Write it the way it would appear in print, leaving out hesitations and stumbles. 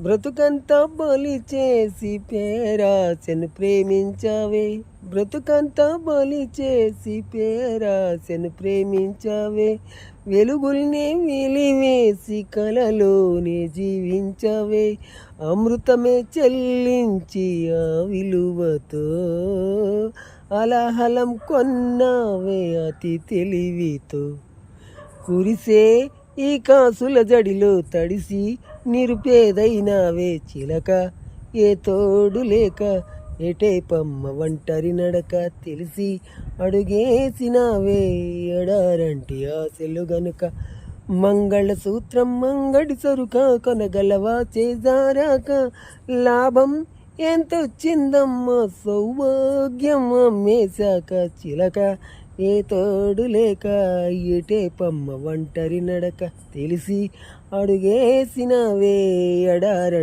బ్రతుకంతా బలి చేసి పేరాశను ప్రేమించావే, బ్రతుకంతా బలి చేసి పేరాశను ప్రేమించావే, వెలుగుల్ని వెలివేసి కలలోనే జీవించావే, అమృతమే చెల్లించి ఆ విలువతో అలాహలం కొన్నావే అతి తెలివితో. కురిసే ఈ కాసుల జడిలో తడిసి నిరుపేదైనావే చిలక, ఏ తోడు లేక ఎటే పమ్మ ఒంటరి నడక తెలిసి అడుగేసినావే ఎడారంటి ఆశలు గనుక. మంగళసూత్రం మంగడి సరుక కొనగలవా చేజారాక, లాభం ఎంతొచ్చిందమ్మా సౌభాగ్యం అమ్మేశాక చిలక, ఏ తోడు లేక ఎటే పమ్మ ఒంటరి నడక తెలిసి అడుగేసినవే ఎడార.